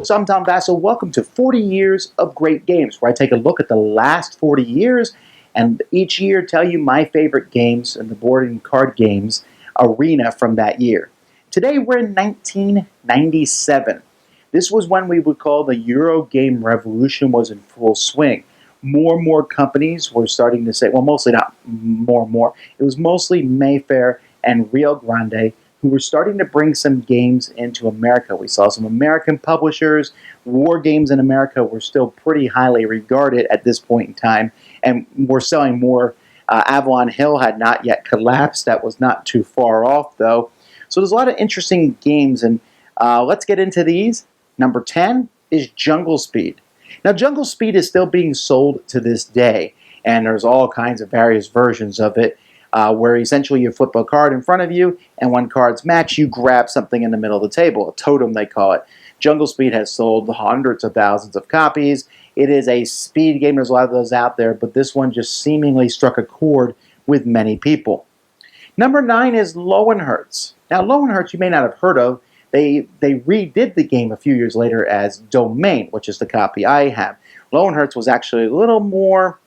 folks, I'm Tom Vasel. Welcome to 40 Years of Great Games, where I take a look at the last 40 years and each year tell you my favorite games in the board and card games arena from that year. Today we're in 1997. This was when we would call the Euro game revolution was in full swing. More and more companies were starting to say, well, mostly not more and more, it was mostly Mayfair and Rio Grande who were starting to bring some games into America. We saw some American publishers. War games in America were still pretty highly regarded at this point in time, and we're selling more. Avalon Hill had not yet collapsed. That was not too far off, though. So there's a lot of interesting games, and let's get into these. Number 10 is Jungle Speed. Now, Jungle Speed is still being sold to this day, and there's all kinds of various versions of it. Where essentially you flip a card in front of you, and when cards match, you grab something in the middle of the table, a totem they call it. Jungle Speed has sold hundreds of thousands of copies. It is a speed game. There's a lot of those out there, but this one just seemingly struck a chord with many people. Number 9 is Lowenherz. Now, Lowenherz you may not have heard of. They redid the game a few years later as Domain, which is the copy I have. Lowenherz was actually a little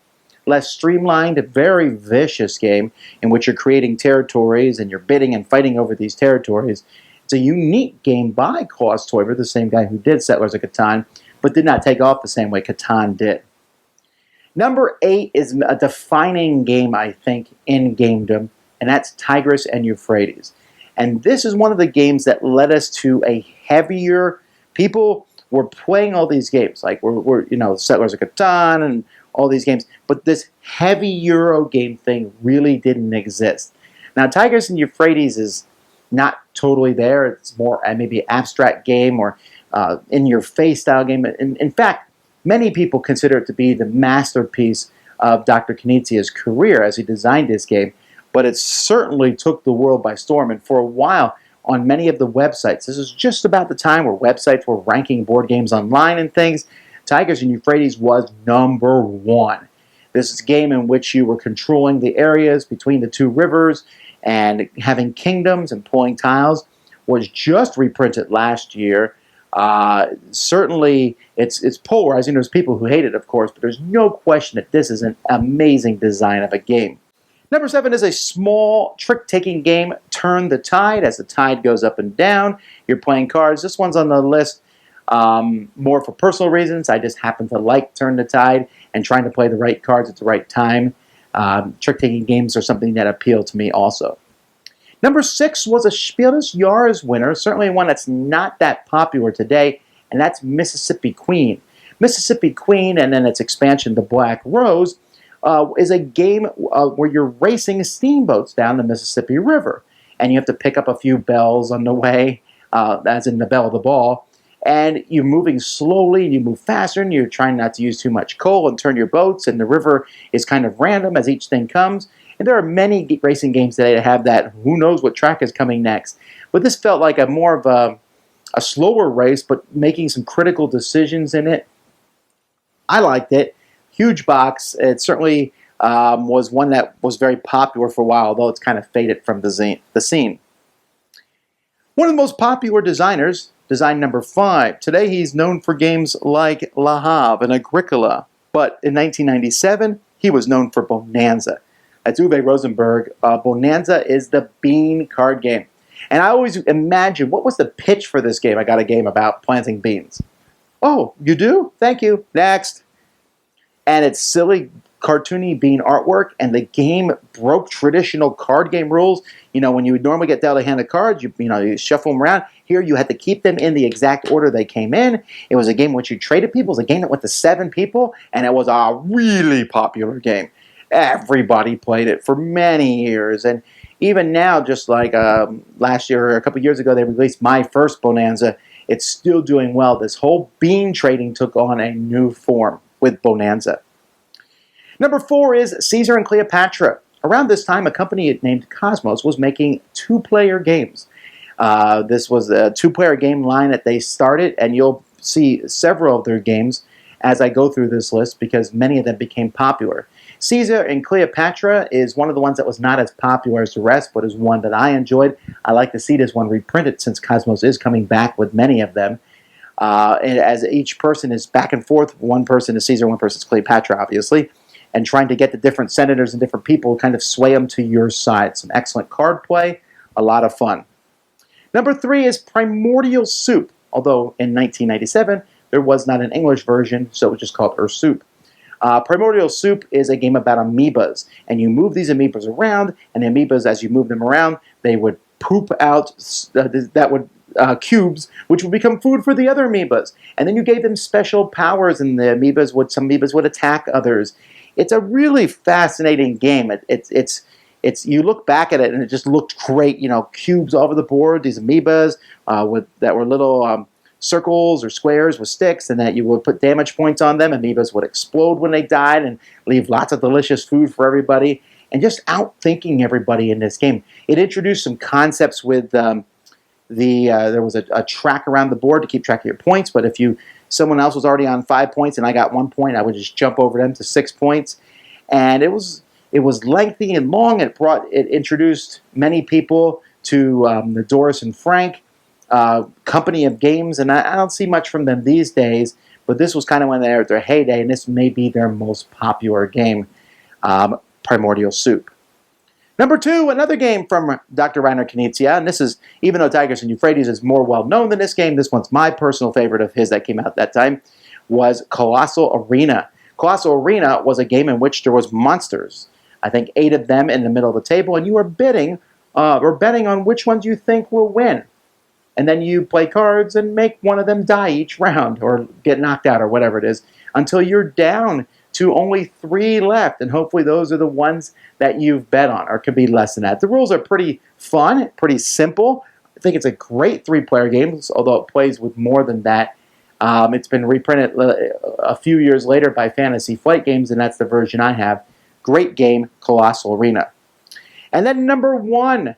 less streamlined, a very vicious game in which you're creating territories and you're bidding and fighting over these territories. It's a unique game by Klaus Teuber, the same guy who did Settlers of Catan, but did not take off the same way Catan did. Number 8 is a defining game, I think, in gamedom, and that's Tigris and Euphrates. And this is one of the games that led us to a heavier. People were playing all these games, like we're Settlers of Catan and all these games, but this heavy Euro game thing really didn't exist. Now, Tigris and Euphrates is not totally there. It's more maybe abstract game or in-your-face style game. In fact, many people consider it to be the masterpiece of Dr. Knizia's career as he designed this game, but it certainly took the world by storm. And for a while, on many of the websites, this is just about the time where websites were ranking board games online and things, Tigris and Euphrates was number 1. This is a game in which you were controlling the areas between the two rivers and having kingdoms and pulling tiles. Was just reprinted last year. Certainly, it's polarizing. There's people who hate it, of course, but there's no question that this is an amazing design of a game. Number 7 is a small trick-taking game, Turn the Tide. As the tide goes up and down, you're playing cards. This one's on the list more for personal reasons. I just happen to like Turn the Tide and trying to play the right cards at the right time. Trick-taking games are something that appeal to me also. Number 6 was a Spiel des Jahres winner, certainly one that's not that popular today, and that's Mississippi Queen. Mississippi Queen, and then its expansion, The Black Rose, is a game where you're racing steamboats down the Mississippi River, and you have to pick up a few bells on the way, as in the bell of the ball, and you're moving slowly, and you move faster, and you're trying not to use too much coal and turn your boats, and the river is kind of random as each thing comes. And there are many racing games today that have that, who knows what track is coming next. But this felt like more of a slower race, but making some critical decisions in it. I liked it. Huge box. It certainly was one that was very popular for a while, although it's kind of faded from the scene. One of the most popular designers, design number 5. Today he's known for games like Le Havre and Agricola, but in 1997 he was known for Bonanza. That's Uwe Rosenberg. Bonanza is the bean card game. And I always imagine, what was the pitch for this game? I got a game about planting beans. Oh, you do? Thank you. Next. And it's silly, cartoony bean artwork, and the game broke traditional card game rules. You know, when you would normally get dealt a hand of cards, you shuffle them around. Here, you had to keep them in the exact order they came in. It was a game in which you traded people. It was a game that went to 7 people, and it was a really popular game. Everybody played it for many years, and even now, just like last year or a couple years ago, they released my first Bonanza. It's still doing well. This whole bean trading took on a new form with Bonanza. Number 4 is Caesar and Cleopatra. Around this time, a company named Cosmos was making 2-player games. This was a 2-player game line that they started, and you'll see several of their games as I go through this list because many of them became popular. Caesar and Cleopatra is one of the ones that was not as popular as the rest, but is one that I enjoyed. I like to see this one reprinted since Cosmos is coming back with many of them. And as each person is back and forth, one person is Caesar, one person is Cleopatra, obviously, and trying to get the different senators and different people, kind of sway them to your side. Some excellent card play, a lot of fun. Number 3 is Primordial Soup, although in 1997 there was not an English version, so it was just called Soup. Primordial Soup is a game about amoebas, and you move these amoebas around, and the amoebas, as you move them around, they would poop out cubes, which would become food for the other amoebas. And then you gave them special powers, and some amoebas would attack others. It's a really fascinating game. It's you look back at it, and it just looked great. Cubes all over the board, these amoebas that were little circles or squares with sticks, and that you would put damage points on them. Amoebas would explode when they died and leave lots of delicious food for everybody, and just outthinking everybody in this game. It introduced some concepts with there was a track around the board to keep track of your points, but if someone else was already on 5 points and I got 1 point, I would just jump over them to 6 points. And it was lengthy and long. It introduced many people to the Doris and Frank company of games, and I don't see much from them these days, but this was kind of when they were at their heyday, and this may be their most popular game, Primordial Soup. Number 2, another game from Dr. Reiner Knizia, and this is, even though Tigris and Euphrates is more well-known than this game, this one's my personal favorite of his that came out at that time, was Colossal Arena. Colossal Arena was a game in which there was monsters. I think 8 of them in the middle of the table, and you are betting on which ones you think will win. And then you play cards and make one of them die each round, or get knocked out, or whatever it is, until you're down to only 3 left, and hopefully those are the ones that you've bet on, or it could be less than that. The rules are pretty fun, pretty simple. I think it's a great 3-player game, although it plays with more than that. It's been reprinted a few years later by Fantasy Flight Games, and that's the version I have. Great game, Colossal Arena. And then number 1,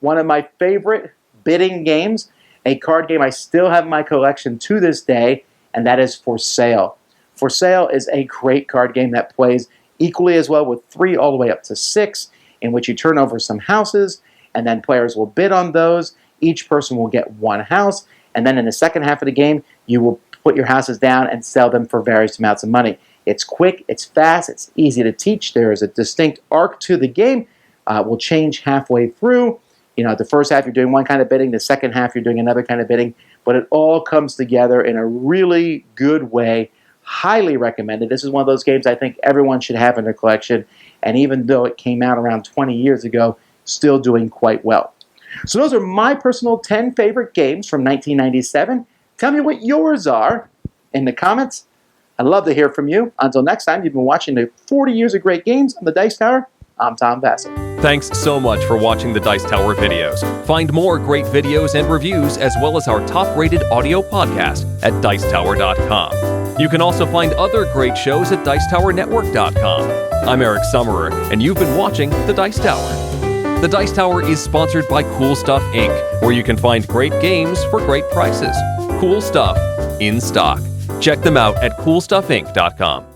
one of my favorite bidding games, a card game I still have in my collection to this day, and that is For Sale. For Sale is a great card game that plays equally as well with 3 all the way up to 6, in which you turn over some houses, and then players will bid on those. Each person will get 1 house, and then in the second half of the game, you will put your houses down and sell them for various amounts of money. It's quick, it's fast, it's easy to teach. There is a distinct arc to the game. It will change halfway through. The first half you're doing one kind of bidding, the second half you're doing another kind of bidding, but it all comes together in a really good way. Highly recommended. This is one of those games I think everyone should have in their collection, and even though it came out around 20 years ago, still doing quite well. So those are my personal 10 favorite games from 1997. Tell me what yours are in the comments. I'd love to hear from you. Until next time, you've been watching the 40 Years of Great Games on the Dice Tower. I'm Tom Vasel. Thanks so much for watching the Dice Tower videos. Find more great videos and reviews, as well as our top-rated audio podcast at Dicetower.com. You can also find other great shows at Dicetowernetwork.com. I'm Eric Summerer, and you've been watching The Dice Tower. The Dice Tower is sponsored by Cool Stuff Inc., where you can find great games for great prices. Cool stuff in stock. Check them out at CoolStuffInc.com.